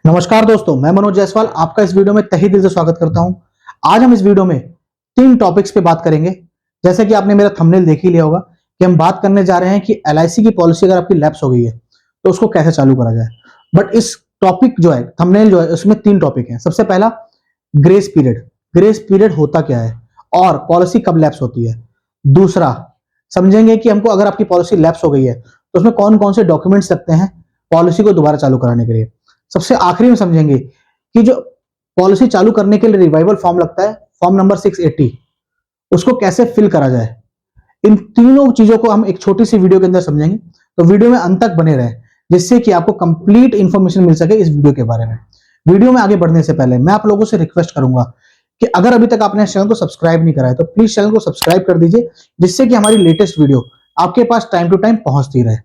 नमस्कार दोस्तों, मैं मनोज जायसवाल आपका इस वीडियो में तहे दिल से स्वागत करता हूं। आज हम इस वीडियो में 3 टॉपिक्स पे बात करेंगे। जैसे कि आपने मेरा थंबनेल देख ही लिया होगा कि हम बात करने जा रहे हैं कि एलआईसी की पॉलिसी अगर आपकी लैप्स हो गई है तो उसको कैसे चालू करा जाए। बट इस टॉपिक जो है, थंबनेल जो है, उसमें 3 टॉपिक हैं। सबसे पहला, ग्रेस पीरियड। ग्रेस पीरियड होता क्या है और पॉलिसी कब लैप्स होती है। दूसरा, समझेंगे कि हमको अगर आपकी पॉलिसी लैप्स हो गई है तो उसमें कौन कौन से डॉक्यूमेंट्स लगते हैं पॉलिसी को दोबारा चालू कराने के लिए। सबसे आखिरी में समझेंगे कि जो पॉलिसी चालू करने के लिए रिवाइवल फॉर्म लगता है, फॉर्म नंबर 680, उसको कैसे फिल करा जाए। इन तीनों चीजों को हम एक छोटी सी वीडियो के अंदर समझेंगे, तो वीडियो में अंत तक बने रहे जिससे कि आपको कंप्लीट इंफॉर्मेशन मिल सके इस वीडियो के बारे में। वीडियो में आगे बढ़ने से पहले मैं आप लोगों से रिक्वेस्ट करूंगा कि अगर अभी तक आपने चैनल को सब्सक्राइब नहीं करा है तो प्लीज चैनल को सब्सक्राइब कर दीजिए, जिससे कि हमारी लेटेस्ट वीडियो आपके पास टाइम टू टाइम पहुंचती रहे।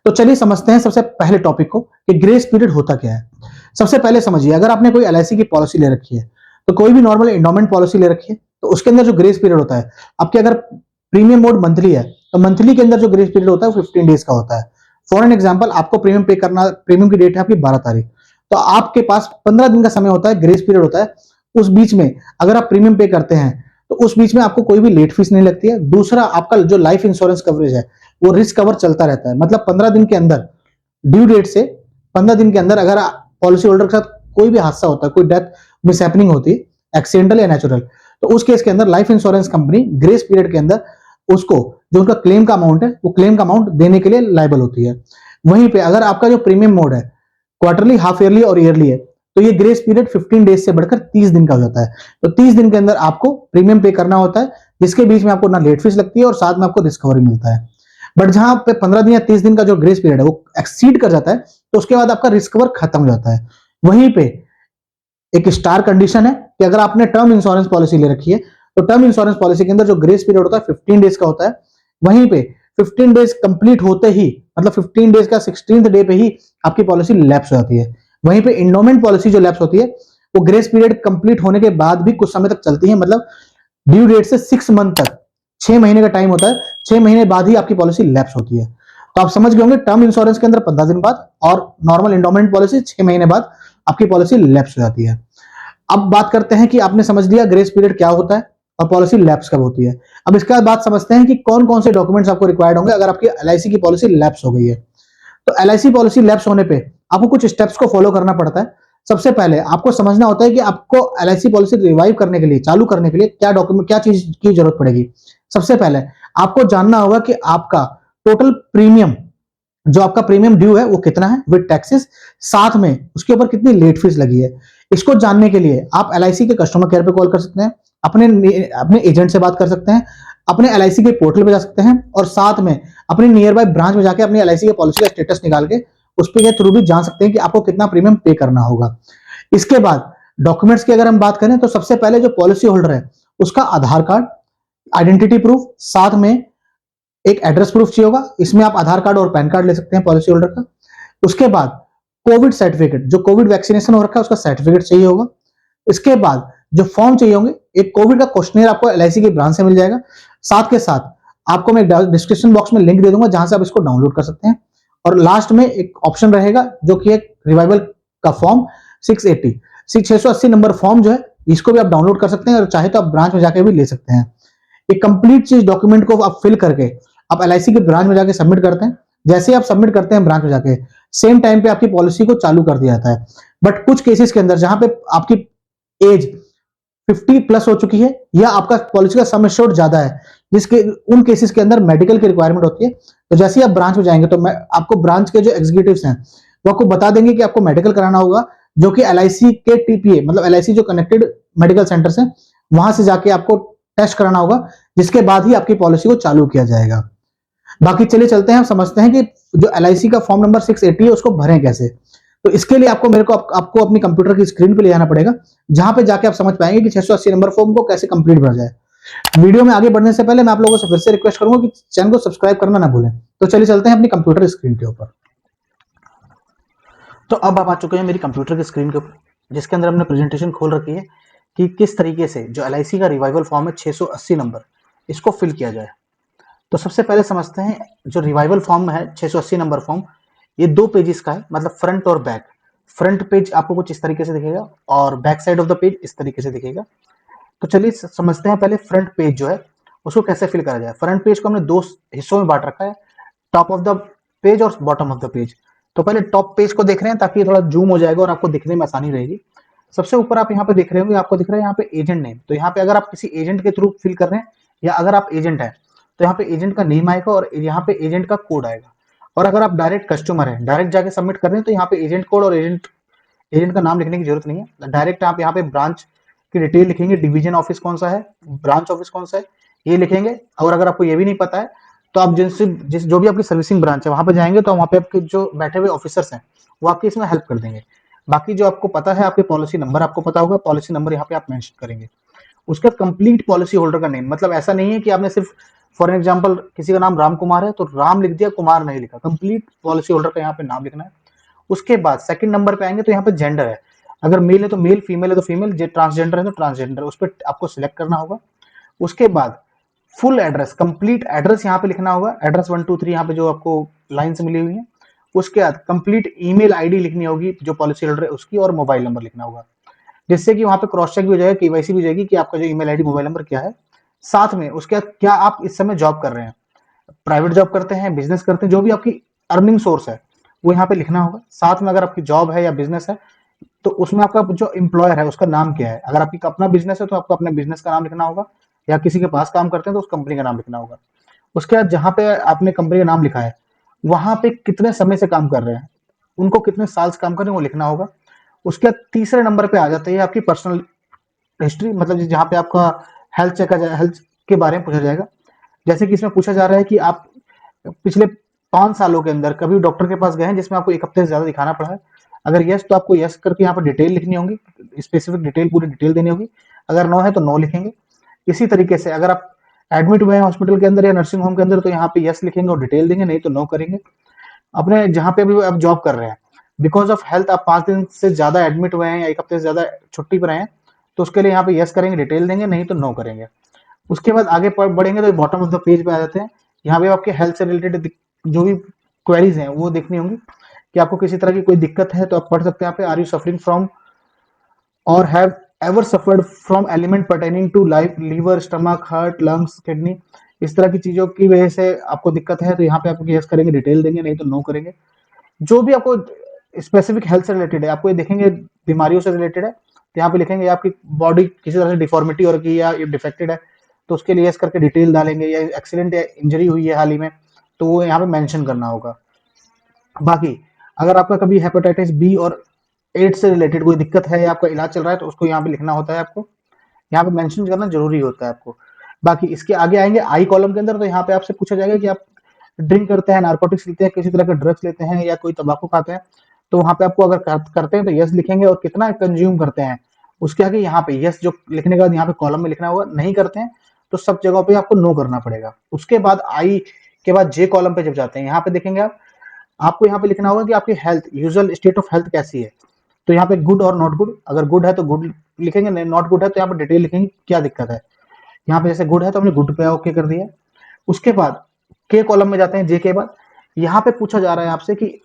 तो चलिए समझते हैं सबसे पहले टॉपिक को कि ग्रेस पीरियड होता क्या है। सबसे पहले समझिए, अगर आपने कोई एलआईसी की पॉलिसी ले रखी है तो कोई भी नॉर्मल एंडोमेंट पॉलिसी ले रखी है तो उसके अंदर जो ग्रेस पीरियड होता है, आपके अगर प्रीमियम मोड मंथली है तो मंथली के अंदर जो ग्रेस पीरियड होता है वो 15 डेज का होता है। फॉर एन एग्जाम्पल, आपको प्रीमियम पे करना, प्रीमियम की डेट है आपकी 12 तारीख, तो आपके पास 15 दिन का समय होता है, ग्रेस पीरियड होता है। उस बीच में अगर आप प्रीमियम पे करते हैं तो उस बीच में आपको कोई भी लेट फीस नहीं लगती है। दूसरा, आपका जो लाइफ इंश्योरेंस कवरेज है वो रिस्क कवर चलता रहता है। मतलब 15 दिन के अंदर, ड्यू डेट से 15 दिन के अंदर अगर पॉलिसी होल्डर के साथ कोई भी हादसा होता है, कोई डेथ मिस हैपनिंग होती है, एक्सीडेंटल या नेचुरल, तो उस केस के अंदर life insurance company grace period के अंदर उसको जो उनका क्लेम का अमाउंट है वो क्लेम का अमाउंट देने के लिए लायबल होती है। वहीं पे अगर आपका जो प्रीमियम मोड है क्वार्टरली, हाफ ईयरली और ईयरली है तो ये ग्रेस पीरियड 15 डेज से बढ़कर 30 दिन का हो जाता है। तो 30 दिन के अंदर आपको प्रीमियम पे करना होता है, जिसके बीच में आपको ना लेट फीस लगती है और साथ में आपको रिस्कवरी मिलता है। बट जहां पे 15 दिन या 30 दिन का जो ग्रेस पीरियड है वो एक्सीड कर जाता है तो उसके बाद आपका रिस्क कवर खत्म हो जाता है। वहीं पे एक स्टार कंडीशन है कि अगर आपने टर्म इंश्योरेंस पॉलिसी ले रखी है तो टर्म इंश्योरेंस पॉलिसी के अंदर जो ग्रेस पीरियड होता है 15 डेज का होता है। वहीं पे 15 डेज कंप्लीट होते ही, मतलब 15 डेज का 16th डे पे ही आपकी पॉलिसी लैप्स हो जाती है। वहीं पे इंडोमेंट पॉलिसी जो लैप्स होती है वो ग्रेस पीरियड कंप्लीट होने के बाद भी कुछ समय तक चलती है। मतलब ड्यू डेट से 6 मंथ तक, 6 महीने का टाइम होता है, 6 महीने बाद ही आपकी पॉलिसी लैप्स होती है। तो आप समझ गए होंगे, टर्म इंश्योरेंस के अंदर 15 दिन बाद और नॉर्मल इंडोमेंट पॉलिसी 6 महीने बाद आपकी पॉलिसी लैप्स हो जाती है। अब बात करते हैं कि आपने समझ लिया ग्रेस पीरियड क्या होता है और पॉलिसी लैप्स कब होती है। अब इसके बाद बात समझते हैं कि कौन कौन से डॉक्यूमेंट्स आपको रिक्वायर्ड होंगे अगर आपकी एलआईसी की पॉलिसी लैप्स हो गई है। तो एलआईसी पॉलिसी लैप्स होने पे आपको कुछ स्टेप्स को फॉलो करना पड़ता है। सबसे पहले आपको समझना होता है कि आपको एलआईसी पॉलिसी रिवाइव करने के लिए, चालू करने के लिए क्या डॉक्यूमेंट, क्या चीज की जरूरत पड़ेगी। सबसे पहले आपको जानना होगा कि आपका टोटल प्रीमियम, जो आपका प्रीमियम ड्यू है वो कितना है विद टैक्सेस, साथ में उसके ऊपर कितनी लेट फीस लगी है। इसको जानने के लिए आप एलआईसी के कस्टमर केयर पे कॉल कर सकते हैं, अपने एजेंट से बात कर सकते हैं, अपने एलआईसी के पोर्टल पे जा सकते हैं और साथ में अपने नियर बाय ब्रांच में जाके अपनी एलआईसी के पॉलिसी का स्टेटस निकाल के उस पे के थ्रू भी जान सकते हैं कि आपको कितना प्रीमियम पे करना होगा। इसके बाद डॉक्यूमेंट्स की अगर हम बात करें तो सबसे पहले जो पॉलिसी होल्डर है उसका आधार कार्ड, आइडेंटिटी प्रूफ, साथ में एक एड्रेस प्रूफ चाहिए होगा। इसमें आप आधार कार्ड और पैन कार्ड ले सकते हैं पॉलिसी होल्डर का। उसके बाद कोविड सर्टिफिकेट, जो कोविड वैक्सीनेशन हो रखा है उसका सर्टिफिकेट चाहिए होगा। इसके बाद जो फॉर्म चाहिए होंगे, एक कोविड का क्वेश्चनर आपको एलआईसी की ब्रांच से मिल जाएगा। साथ के साथ आपको मैं डिस्क्रिप्शन बॉक्स में लिंक दे दूंगा जहां से आप इसको डाउनलोड कर सकते हैं। और लास्ट में एक ऑप्शन रहेगा जो कि एक रिवाइवल का फॉर्म 680, 680 नंबर फॉर्म जो है, इसको भी आप डाउनलोड कर सकते हैं और चाहे तो आप ब्रांच में जाके भी ले सकते हैं। एक कंप्लीट चीज डॉक्यूमेंट को आप फिल करके आप एलआईसी के ब्रांच में जाके सबमिट करते हैं। जैसे ही आप सबमिट करते हैं ब्रांच में जाके, सेम टाइम पे आपकी पॉलिसी को चालू कर दिया जाता है। बट कुछ केसेस के अंदर जहां पे आपकी एज 50 प्लस हो चुकी है या आपका पॉलिसी का सम एश्योर्ड ज्यादा है, जिसके उन केसेस के अंदर मेडिकल की रिक्वायरमेंट होती है, तो जैसे ही आप ब्रांच में जाएंगे तो मैं आपको ब्रांच के जो एग्जीक्यूटिव्स हैं वो आपको बता देंगे कि आपको मेडिकल कराना होगा, जो कि एलआईसी के टीपीए, मतलब एलआईसी जो कनेक्टेड मेडिकल सेंटर्स हैं वहां से जाके आपको टेस्ट कराना होगा, जिसके बाद ही आपकी पॉलिसी को चालू किया जाएगा। बाकी चलिए चलते हैं, हम समझते हैं कि जो एलआईसी का फॉर्म नंबर 680 है उसको भरें कैसे। तो इसके लिए आपको अपनी कंप्यूटर की स्क्रीन पे ले जाना पड़ेगा, जहां पे जाके आप समझ पाएंगे कि 680 नंबर फॉर्म को कैसे कंप्लीट भरा जाए। वीडियो में आगे बढ़ने से पहले मैं आप लोगों से फिर से रिक्वेस्ट करूंगा कि चैनल को सब्सक्राइब करना ना भूलें। तो चलिए चलते हैं अपनी कंप्यूटर स्क्रीन के ऊपर। तो अब आप आ चुके हैं मेरी कंप्यूटर की स्क्रीन के ऊपर, जिसके अंदर हमने प्रेजेंटेशन खोल रखी है कि किस तरीके से जो एलआईसी का रिवाइवल फॉर्म है 680 नंबर, इसको फिल किया जाए। तो सबसे पहले समझते हैं जो रिवाइवल फॉर्म है 680 नंबर फॉर्म, ये 2 पेजेस का है, मतलब फ्रंट और बैक। फ्रंट पेज आपको कुछ इस तरीके से दिखेगा और back side of the page इस तरीके से दिखेगा। तो चलिए समझते हैं पहले फ्रंट पेज जो है उसको कैसे फिल करा जाए। फ्रंट पेज को हमने दो हिस्सों में बांट रखा है, टॉप ऑफ द पेज और बॉटम ऑफ द पेज। तो पहले टॉप पेज को देख रहे हैं ताकि थोड़ा जूम हो जाएगा और आपको दिखने में आसानी रहेगी। सबसे ऊपर आप यहाँ पे देख रहे होंगे, आपको दिख रहा है यहाँ पे एजेंट नेम। तो यहाँ पे अगर आप किसी एजेंट के थ्रू फिल कर रहे हैं या अगर आप एजेंट है तो यहाँ पे एजेंट का नेम आएगा और यहाँ पे एजेंट का कोड आएगा। और अगर आप डायरेक्ट कस्टमर है, डायरेक्ट जाके सबमिट कर रहे हैं, तो यहाँ पे एजेंट कोड और एजेंट का नाम लिखने की जरूरत नहीं है। डायरेक्ट आप यहाँ पे ब्रांच की डिटेल लिखेंगे, डिवीजन ऑफिस कौन सा है, ब्रांच ऑफिस कौन सा है, ये लिखेंगे। और अगर आपको ये भी नहीं पता है तो आप जिस जो भी आपकी सर्विसिंग ब्रांच है वहां पे जाएंगे तो वहां पे आपके जो बैठे हुए ऑफिसर्स हैं वो आपकी इसमें हेल्प कर देंगे। बाकी जो आपको पता है, आपके पॉलिसी नंबर आपको पता होगा, पॉलिसी नंबर यहाँ पे आप मेंशन करेंगे। उसके बाद कंप्लीट पॉलिसी होल्डर का नेम, मतलब ऐसा नहीं है कि आपने सिर्फ फॉर एग्जांपल किसी का नाम राम कुमार है तो राम लिख दिया, कुमार नहीं लिखा। कंप्लीट पॉलिसी होल्डर का यहाँ पे नाम लिखना है। उसके बाद सेकंड नंबर पे आएंगे तो यहाँ पे जेंडर है, अगर मेल है तो मेल, फीमेल है तो फीमेल, ट्रांसजेंडर है तो ट्रांसजेंडर, उस पर आपको सिलेक्ट करना होगा। उसके बाद फुल एड्रेस, कंप्लीट एड्रेस यहाँ पे लिखना होगा, एड्रेस 1 2 3 यहाँ पे जो आपको लाइन से मिली हुई है। उसके बाद कंप्लीट ईमेल आईडी लिखनी होगी जो पॉलिसी होल्डर है उसकी, और मोबाइल नंबर लिखना होगा, जिससे कि वहां पे क्रॉस चेक भी हो जाएगा, केवाईसी भी हो जाएगी कि आपका जो ईमेल आईडी मोबाइल नंबर क्या है। साथ में उसके बाद क्या आप इस समय जॉब कर रहे हैं, प्राइवेट जॉब करते हैं, बिजनेस करते हैं, जो भी आपकी अर्निंग सोर्स है वो यहाँ पे लिखना होगा। साथ में अगर आपकी जॉब है या बिजनेस है तो उसमें आपका जो एम्प्लॉयर है उसका नाम क्या है, अगर आपकी अपना बिजनेस है तो आपको अपने बिजनेस का नाम लिखना होगा, या किसी के पास काम करते हैं तो उस कंपनी का नाम लिखना होगा। उसके बाद जहां पे आपने कंपनी का नाम लिखा है वहां पे कितने समय से काम कर रहे हैं, उनको कितने साल से काम कर रहे हैं वो लिखना होगा। उसके बाद तीसरे नंबर पे आ जाते हैं आपकी पर्सनल हिस्ट्री, मतलब जहाँ पे आपका हेल्थ चेक हेल्थ के बारे में पूछा जाएगा। जैसे कि इसमें पूछा जा रहा है कि आप पिछले 5 सालों के अंदर कभी डॉक्टर के पास गए हैं जिसमें आपको 1 हफ्ते से ज्यादा दिखाना पड़ा है। अगर यस तो आपको यस करके यहाँ पर डिटेल लिखनी होगी, स्पेसिफिक डिटेल, पूरी डिटेल देनी होगी। अगर नो है तो नो लिखेंगे। इसी तरीके से अगर आप एडमिट हुए हैं हॉस्पिटल के अंदर या नर्सिंग होम के अंदर तो यहाँ पे यस लिखेंगे और डिटेल देंगे, नहीं तो नो करेंगे। अपने जहाँ पे भी आप जॉब कर रहे हैं, बिकॉज ऑफ हेल्थ आप 5 दिन से ज्यादा एडमिट हुए हैं या 1 हफ्ते से ज्यादा छुट्टी पर हैं तो उसके लिए यहाँ पे यस करेंगे, डिटेल देंगे, नहीं तो नो करेंगे। उसके बाद आगे बढ़ेंगे तो बॉटम ऑफ द पेज पे आ जाते हैं। यहाँ पे आपके हेल्थ से रिलेटेड जो भी क्वेरीज हैं वो देखनी होंगी कि आपको किसी तरह की कोई दिक्कत है तो आप पढ़ सकते हैं यहाँ पे, are you suffering from or have ever suffered from element pertaining to life, liver, stomach, heart, lungs, kidney, इस तरह की चीजों की वजह से आपको दिक्कत है तो यहाँ पे आपको यस करेंगे, डिटेल देंगे, नहीं तो नो करेंगे। जो भी आपको स्पेसिफिक हेल्थ से रिलेटेड है, आपको ये देखेंगे बीमारियों से रिलेटेड है तो यहाँ पे लिखेंगे आपकी बॉडी किसी तरह से डिफॉर्मिटी हो रखी है या डिफेक्टेड है तो उसके लिए यस करके डिटेल डालेंगे, या एक्सीडेंट या इंजरी हुई है हाल ही में तो वो यहाँ पे मेंशन करना होगा। बाकी अगर आपका कभी हेपेटाइटिस बी और एड्स से रिलेटेड कोई दिक्कत है या आपका इलाज चल रहा है तो उसको यहाँ पे लिखना होता है, आपको यहाँ पे मेंशन करना जरूरी होता है आपको। बाकी इसके आगे आएंगे आई कॉलम के अंदर तो यहाँ पे आपसे पूछा जाएगा कि आप ड्रिंक करते हैं, नार्कोटिक्स लेते हैं, किसी तरह के ड्रग्स लेते हैं या कोई तंबाकू खाते हैं, तो वहां पे आपको अगर करते हैं तो यस लिखेंगे, और कितना कंज्यूम करते हैं उसके आगे यहाँ पे यस जो लिखने के बाद यहाँ पे कॉलम में लिखना होगा। नहीं करते हैं तो सब जगहों पे आपको नो करना पड़ेगा। उसके बाद आई के बाद जे कॉलम पे जब जाते हैं यहाँ पे देखेंगे आपको यहाँ पे लिखना होगा कि आपकी health, usual state of health कैसी है। तो यहाँ पे गुड और नॉट गुड, अगर गुड है तो गुड लिखेंगे, नहीं नॉट गुड है तो यहाँ पे डिटेल लिखेंगे क्या दिक्कत है। यहाँ पे जैसे गुड है तो हमने गुड पे ओके कर दिया। उसके बाद के कॉलम में जाते हैं, जे के बाद यहाँ पे पूछा जा रहा है आपसे कि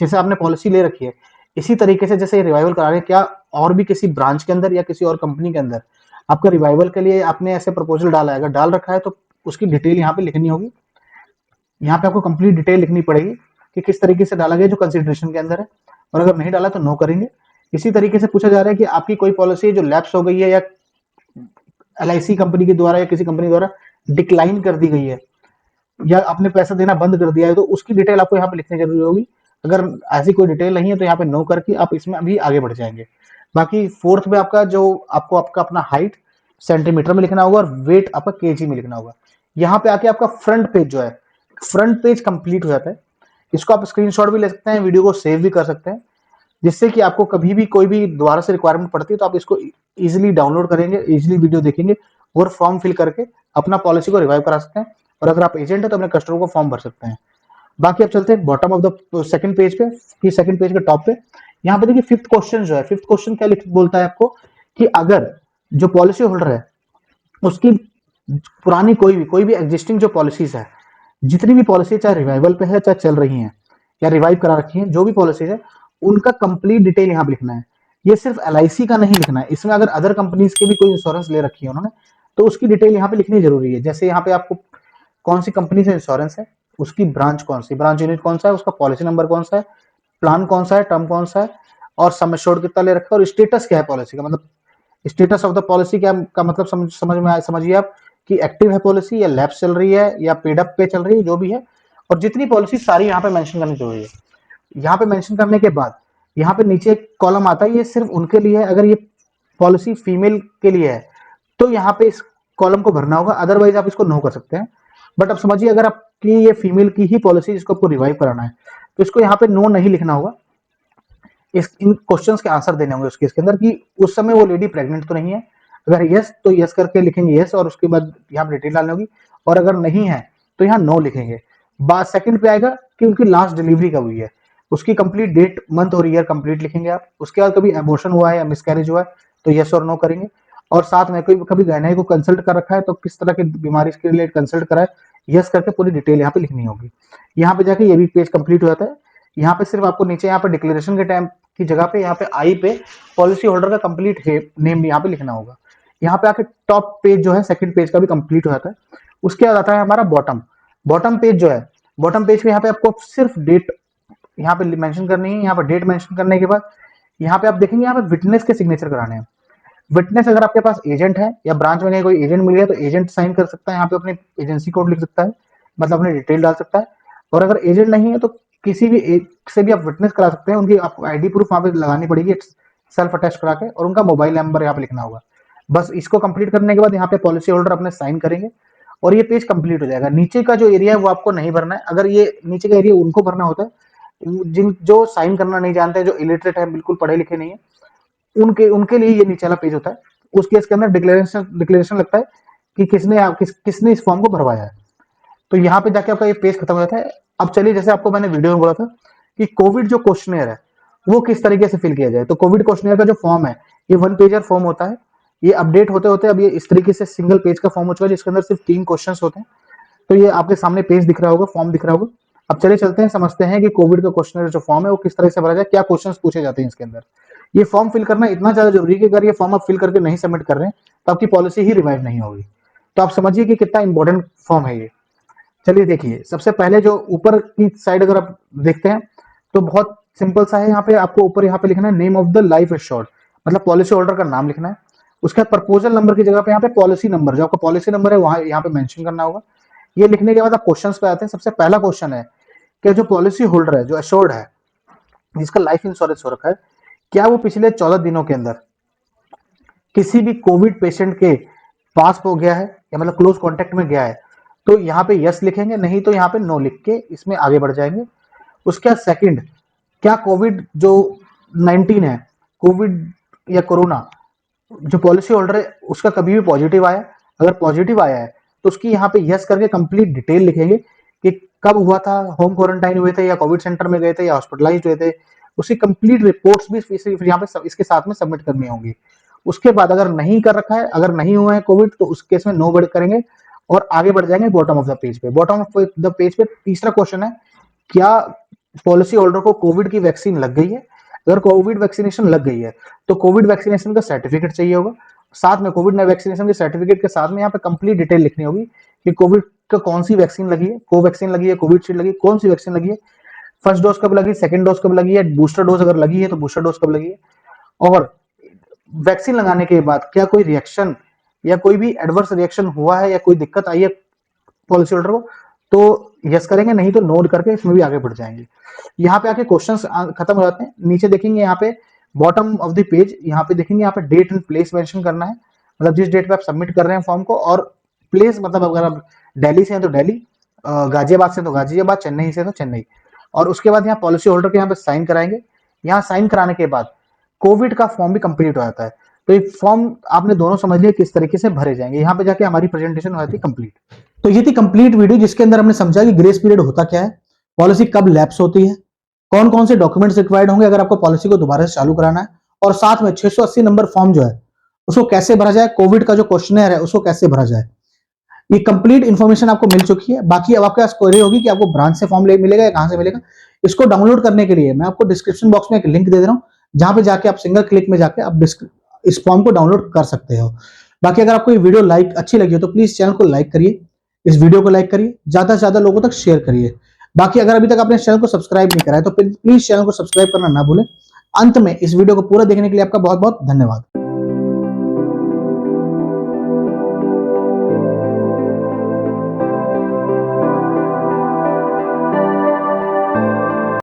जैसे आपने पॉलिसी ले रखी है इसी तरीके से जैसे रिवाइवल करा रहे हैं, क्या और भी किसी ब्रांच के अंदर या किसी और कंपनी के अंदर आपका रिवाइवल के लिए आपने ऐसे प्रपोजल डाला है, अगर डाल रखा है तो उसकी डिटेल यहाँ पे लिखनी होगी। यहाँ पे आपको कंप्लीट डिटेल लिखनी पड़ेगी कि किस तरीके से डाला गया जो कंसिडरेशन के अंदर है, और अगर नहीं डाला तो नो करेंगे। इसी तरीके से पूछा जा रहा है कि आपकी कोई पॉलिसी जो लैप्स हो गई है या LIC कंपनी के द्वारा या किसी कंपनी द्वारा डिक्लाइन कर दी गई है या आपने पैसा देना बंद कर दिया है तो उसकी डिटेल आपको यहाँ पे लिखनी जरूरी होगी। अगर ऐसी कोई डिटेल नहीं है तो यहाँ पे नो करके आप इसमें अभी आगे बढ़ जाएंगे। बाकी फोर्थ में आपका जो आपको आपका अपना हाइट सेंटीमीटर में लिखना होगा और वेट आपका केजी में लिखना होगा। यहाँ पे आके आपका फ्रंट पेज जो है, फ्रंट पेज कंप्लीट हो जाता है। इसको आप स्क्रीनशॉट भी ले सकते हैं, वीडियो को सेव भी कर सकते हैं, जिससे कि आपको कभी भी कोई भी दोबारा से रिक्वायरमेंट पड़ती है तो आप इसको इजीली डाउनलोड करेंगे, इजीली वीडियो देखेंगे और फॉर्म फिल करके अपना पॉलिसी को रिवाइव करा सकते हैं। और अगर आप एजेंट है तो अपने कस्टमर को फॉर्म भर सकते हैं। बाकी अब चलते हैं bottom of the second page पे, कि सेकंड पेज के टॉप पे यहाँ पे देखिए फिफ्थ क्वेश्चन जो है, फिफ्थ क्वेश्चन क्या बोलता है आपको कि अगर जो पॉलिसी होल्डर है उसकी पुरानी कोई भी एग्जिस्टिंग जो पॉलिसीज है, जितनी भी पॉलिसी चाहे रिवाइवल पे है चाहे चल रही हैं या रिवाइव करा रखी है, जो भी पॉलिसीज है उनका कंप्लीट डिटेल यहाँ पे लिखना है। ये सिर्फ LIC का नहीं लिखना है, इसमें अगर अदर कंपनीज के भी कोई इंश्योरेंस ले रखी है उन्होंने, तो उसकी डिटेल यहाँ पे लिखनी जरूरी है। जैसे यहाँ पे आपको कौन सी कंपनी से इंश्योरेंस है, उसकी ब्रांच कौन सी, ब्रांच यूनिट कौन सा है, उसका पॉलिसी नंबर कौन सा है, प्लान कौन सा है, टर्म कौन सा है, और सम एश्योर्ड कितना ले रखा है, और स्टेटस क्या है पॉलिसी का, मतलब स्टेटस ऑफ द पॉलिसी क्या का मतलब समझ में आए, समझिए आप कि एक्टिव है पॉलिसी या लैप्स चल रही है या पेड अप पे चल रही है, जो भी है। और जितनी पॉलिसी सारी यहाँ पे मेंशन करनी जरूरी है। यहाँ पे मेंशन करने के बाद यहाँ पे नीचे एक कॉलम आता है, ये सिर्फ उनके लिए है, अगर ये पॉलिसी फीमेल के लिए है तो यहाँ पे इस कॉलम को भरना होगा, अदरवाइज आप इसको नो कर सकते हैं। बट अब समझिए अगर आपकी ये फीमेल की ही पॉलिसी जिसको आपको रिवाइव कराना है, तो इसको यहाँ पे नो नहीं लिखना होगा। इन क्वेश्चंस के आंसर देने होंगे उसके इसके अंदर कि उस समय वो लेडी प्रेग्नेंट तो नहीं है, अगर यस तो यस करके लिखेंगे यस, और उसके बाद यहाँ पे डिटेल डालनी होगी, और अगर नहीं है तो यहाँ नो लिखेंगे। बात सेकंड पे आएगा कि उनकी लास्ट डिलीवरी कब हुई है, उसकी कंप्लीट डेट, मंथ और ईयर कंप्लीट लिखेंगे आप। उसके बाद कभी एबॉर्शन हुआ है या मिसकैरेज हुआ है तो यस और नो करेंगे। और साथ में कोई कभी गायनेक को कंसल्ट कर रखा है तो किस तरह की बीमारी के रिलेटेड कंसल्ट करा है, यस करके पूरी डिटेल यहाँ पे लिखनी होगी। यहाँ पे जाके ये भी पेज कंप्लीट हो जाता है। यहाँ पे सिर्फ आपको नीचे यहाँ पे डिक्लेरेशन के टाइम की जगह पे यहाँ पे आई पे पॉलिसी होल्डर का कंप्लीट नेम भी यहाँ पे लिखना होगा। यहाँ पे आके टॉप पेज जो है सेकंड पेज का भी कंप्लीट हो जाता है। उसके बाद आता है हमारा बॉटम पेज जो है, बॉटम पेज पे यहाँ पे आपको सिर्फ डेट यहाँ पे मेंशन करनी है। यहाँ पे डेट मेंशन करने के बाद यहाँ पे आप देखेंगे यहाँ पे विटनेस के सिग्नेचर कराने हैं। विटनेस अगर आपके पास एजेंट है या ब्रांच में कोई एजेंट मिल गया तो एजेंट साइन कर सकता है, यहाँ पे अपने एजेंसी कोड लिख सकता है, मतलब अपनी डिटेल डाल सकता है। और अगर एजेंट नहीं है तो किसी भी एक से भी आप विटनेस करा सकते हैं, उनकी आपको ID प्रूफ वहां पे लगानी पड़ेगी सेल्फ अटैच करा के, और उनका मोबाइल नंबर यहाँ पे लिखना होगा। बस इसको कंप्लीट करने के बाद यहाँ पे पॉलिसी होल्डर अपने साइन करेंगे और ये पेज कंप्लीट हो जाएगा। नीचे का जो एरिया है वो आपको नहीं भरना है, अगर ये नीचे का एरिया उनको भरना होता है जिन जो साइन करना नहीं जानते हैं, जो इलिटरेट है, बिल्कुल पढ़े लिखे नहीं है, उनके उनके लिए ये नीचे वाला पेज होता है। उस केस के अंदर डिक्लेरेशन लगता है कि किसने इस फॉर्म को भरवाया है। तो यहाँ पे जाके आपका ये पेज खत्म हो जाता है। अब चलिए, जैसे आपको मैंने वीडियो में बोला था कि कोविड जो क्वेश्चनेयर है वो किस तरीके से फिल किया जाए, तो कोविड क्वेश्चनेयर का जो फॉर्म है ये 1 पेजर फॉर्म होता है। ये अपडेट होते होते अब ये इस तरीके से सिंगल पेज का फॉर्म हो चुका है जिसके अंदर सिर्फ 3 क्वेश्चन होते हैं। तो ये आपके सामने पेज दिख रहा होगा, फॉर्म दिख रहा होगा। अब चलिए चलते हैं, समझते हैं कि कोविड का क्वेश्चनेयर जो फॉर्म है वो किस तरह से भरा जाए, क्या क्वेश्चन पूछे जाते हैं इसके अंदर। ये फॉर्म फिल करना इतना ज्यादा जरूरी है कि अगर ये फॉर्म आप फिल करके नहीं सबमिट कर रहे हैं तो आपकी पॉलिसी ही रिवाइव नहीं होगी। तो आप समझिए कि कितना इंपॉर्टेंट फॉर्म है ये। चलिए देखिए, सबसे पहले जो ऊपर की साइड अगर आप देखते हैं तो बहुत सिंपल सा है। यहाँ पे आपको ऊपर यहाँ पे लिखना है name of the life assured, मतलब पॉलिसी होल्डर का नाम लिखना है। उसके बाद प्रपोजल नंबर की जगह पे यहाँ पे पॉलिसी नंबर, जो आपका पॉलिसी नंबर है वहां यहाँ पे मेंशन करना होगा। ये लिखने के बाद आप क्वेश्चंस पे आते हैं। सबसे पहला क्वेश्चन है कि जो पॉलिसी होल्डर है, जो एश्योर्ड है, जिसका लाइफ इंश्योरेंस हो रखा है, क्या वो पिछले 14 दिनों के अंदर किसी भी कोविड पेशेंट के पास हो गया है या मतलब क्लोज कांटेक्ट में गया है, तो यहाँ पे यस लिखेंगे, नहीं तो यहाँ पे नो लिख के इसमें आगे बढ़ जाएंगे। उसके बाद सेकंड, क्या कोविड जो 19 है, कोविड या कोरोना, जो पॉलिसी होल्डर है उसका कभी भी पॉजिटिव आया, अगर पॉजिटिव आया है तो उसकी यहाँ पे यस करके कंप्लीट डिटेल लिखेंगे कि कब हुआ था, होम क्वारंटाइन हुए थे या कोविड सेंटर में गए थे या हॉस्पिटलाइज हुए थे, उसकी कंप्लीट रिपोर्ट्स भी यहाँ पे इसके साथ में सबमिट करनी होंगी। उसके बाद अगर नहीं कर रखा है, अगर नहीं हुआ है कोविड, तो उस केस में नो बढ़ करेंगे और आगे बढ़ जाएंगे बॉटम ऑफ द पेज पे। बॉटम ऑफ द पेज पे तीसरा क्वेश्चन है, क्या पॉलिसी होल्डर को कोविड की वैक्सीन लग गई है। अगर कोविड वैक्सीनेशन लग गई है तो कोविड वैक्सीनेशन का सर्टिफिकेट चाहिए होगा। साथ में कोविड वैक्सीनेशन के सर्टिफिकेट के साथ में यहाँ पे कंप्लीट डिटेल लिखनी होगी कि कोविड का कौन सी वैक्सीन लगी है, कोवैक्सीन लगी है, कोविशील्ड लगी है, कौन सी वैक्सीन लगी है, फर्स्ट डोज कब लगी, सेकंड डोज कब लगी है, बूस्टर डोज अगर लगी है तो बूस्टर डोज कब लगी है, और वैक्सीन लगाने के बाद क्या कोई रिएक्शन या कोई भी एडवर्स रिएक्शन हुआ है या कोई दिक्कत आई है पॉलिसी होल्डर को, तो यस करेंगे, नहीं तो नो करके इसमें भी आगे बढ़ जाएंगे। यहाँ पे आके क्वेश्चंस खत्म हो जाते हैं। नीचे देखेंगे यहाँ पे बॉटम ऑफ द पेज, यहाँ पे देखेंगे यहाँ पे डेट एंड प्लेस मेंशन करना है, मतलब जिस डेट पे आप सबमिट कर रहे हैं फॉर्म को, और प्लेस मतलब अगर आप दिल्ली से हैं तो दिल्ली, गाजियाबाद से तो गाजियाबाद, चेन्नई से तो चेन्नई। और उसके बाद यहाँ पॉलिसी होल्डर के यहाँ पे साइन कराएंगे। यहाँ साइन कराने के बाद कोविड का फॉर्म भी कंप्लीट हो जाता है। तो ये फॉर्म आपने दोनों समझ लिया किस तरीके से भरे जाएंगे। यहाँ पे जाके हमारी प्रेजेंटेशन हो जाती है कंप्लीट। तो ये थी कंप्लीट वीडियो जिसके अंदर हमने समझा कि ग्रेस पीरियड होता क्या है, पॉलिसी कब लैप्स होती है, कौन कौन से डॉक्यूमेंट्स रिक्वायर्ड होंगे अगर आपको पॉलिसी को दोबारा से चालू कराना है, और साथ में 680 नंबर फॉर्म जो है उसको कैसे भरा जाए, कोविड का जो क्वेश्चनर है उसको कैसे भरा जाए। ये कंप्लीट इंफॉर्मेशन आपको मिल चुकी है। बाकी अब आपके पास क्वेरी होगी कि आपको ब्रांच से फॉर्म मिलेगा या कहां से मिलेगा। इसको डाउनलोड करने के लिए मैं आपको डिस्क्रिप्शन बॉक्स में एक लिंक दे दे रहा हूं, जहां पे जाके आप सिंगल क्लिक में जाके आप इस फॉर्म को डाउनलोड कर सकते हो। बाकी अगर आपको ये वीडियो अच्छी लगी हो तो प्लीज चैनल को लाइक करिए, इस वीडियो को लाइक करिए, ज्यादा से ज्यादा लोगों तक शेयर करिए। बाकी अगर अभी तक आपने इस चैनल को सब्सक्राइब नहीं करा है तो प्लीज चैनल को सब्सक्राइब करना ना भूलें। अंत में इस वीडियो को पूरा देखने के लिए आपका बहुत बहुत धन्यवाद।